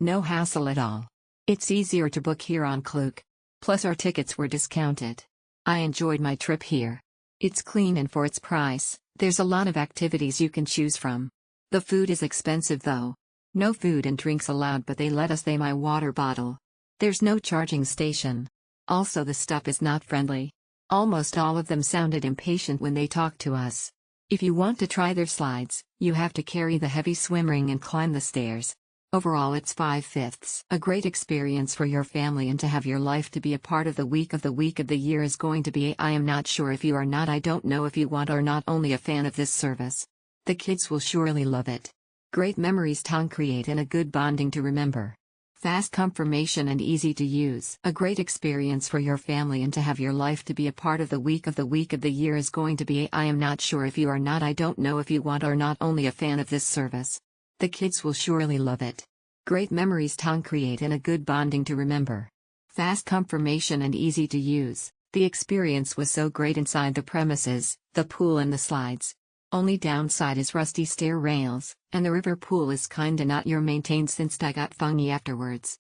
No hassle at all. It's easier to book here on Klook. Plus our tickets were discounted. I enjoyed my trip here. It's clean and for its price, there's a lot of activities you can choose from. The food is expensive though. No food and drinks allowed, but they let us my water bottle. There's no charging station. Also the stuff is not friendly. Almost all of them sounded impatient when they talked to us. If you want to try their slides, you have to carry the heavy swim ring and climb the stairs. Overall it's 5/5. A great experience for your family and to have your life to be a part of the week of the year is going to be I am not sure if you are not I don't know if you want or not only a fan of this service. The kids will surely love it. Great memories to create and a good bonding to remember. Fast confirmation and easy to use. A great experience for your family and to have your life to be a part of the week of the year is going to be I am not sure if you are not I don't know if you want or not only a fan of this service. The kids will surely love it. Great memories to create and a good bonding to remember. Fast confirmation and easy to use. The experience was so great inside the premises, the pool and the slides. Only downside is rusty stair rails, and the river pool is kinda not your maintained since I got funny afterwards.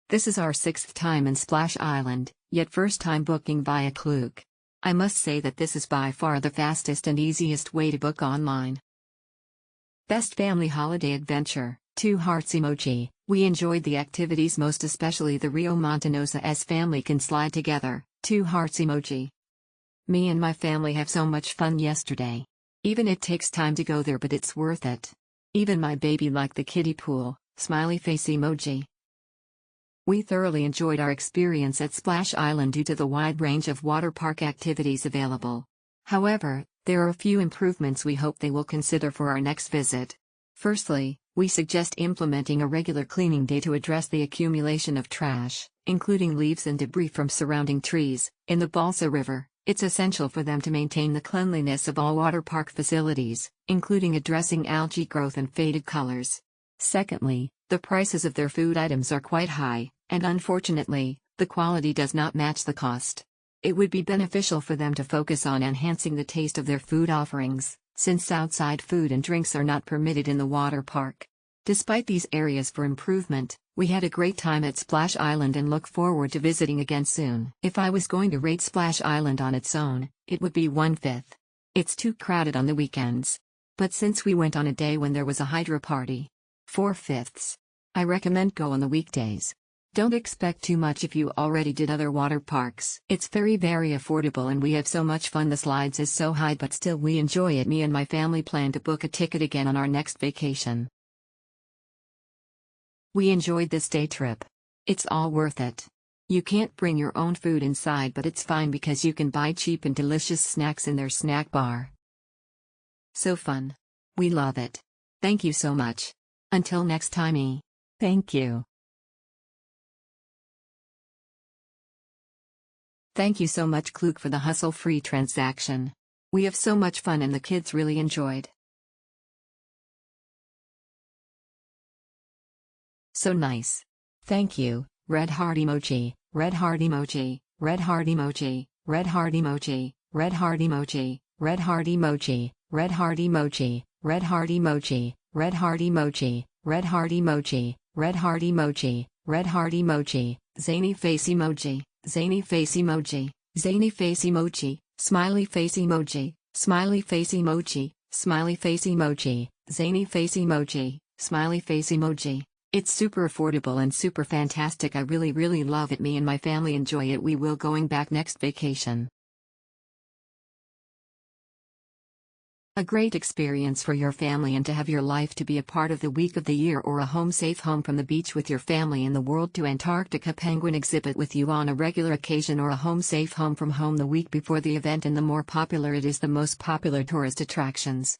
This is our 6th time in Splash Island, yet first time booking via Klook. I must say that this is by far the fastest and easiest way to book online. Best family holiday adventure, 2 hearts emoji. We enjoyed the activities most especially the Rio Montanosa as family can slide together, 2 hearts emoji. Me and my family have so much fun yesterday. Even it takes time to go there but it's worth it. Even my baby liked the kiddie pool, smiley face emoji. We thoroughly enjoyed our experience at Splash Island due to the wide range of water park activities available. However, there are a few improvements we hope they will consider for our next visit. Firstly, we suggest implementing a regular cleaning day to address the accumulation of trash, including leaves and debris from surrounding trees, in the Balsa River. It's essential for them to maintain the cleanliness of all water park facilities, including addressing algae growth and faded colors. Secondly, the prices of their food items are quite high, and unfortunately, the quality does not match the cost. It would be beneficial for them to focus on enhancing the taste of their food offerings, since outside food and drinks are not permitted in the water park. Despite these areas for improvement, we had a great time at Splash Island and look forward to visiting again soon. If I was going to rate Splash Island on its own, it would be 1/5. It's too crowded on the weekends. But since we went on a day when there was a hydro party, 4/5. I recommend go on the weekdays. Don't expect too much if you already did other water parks. It's very affordable and we have so much fun. The slides is so high but still we enjoy it. Me and my family plan to book a ticket again on our next vacation. We enjoyed this day trip. It's all worth it. You can't bring your own food inside but it's fine because you can buy cheap and delicious snacks in their snack bar. So fun. We love it. Thank you so much. Until next time. Thank you. Thank you so much Klook for the hustle-free transaction. We have so much fun and the kids really enjoyed. So nice. Thank you. Red heart emoji, red heart emoji, red heart emoji, red heart emoji, red heart emoji, red heart emoji, red heart emoji, red heart emoji, red heart emoji, red heart emoji, red heart emoji, red heart emoji, zany face emoji, zany face emoji, zany face emoji, smiley face emoji, smiley face emoji, smiley face emoji, zany face emoji, smiley face emoji. It's super affordable and super fantastic. I really love it. Me and my family enjoy it. We will going back next vacation. A great experience for your family and to have your life to be a part of the week of the year or a home safe home from the beach with your family in the world to Antarctica penguin exhibit with you on a regular occasion or a home safe home from home the week before the event and the more popular it is the most popular tourist attractions.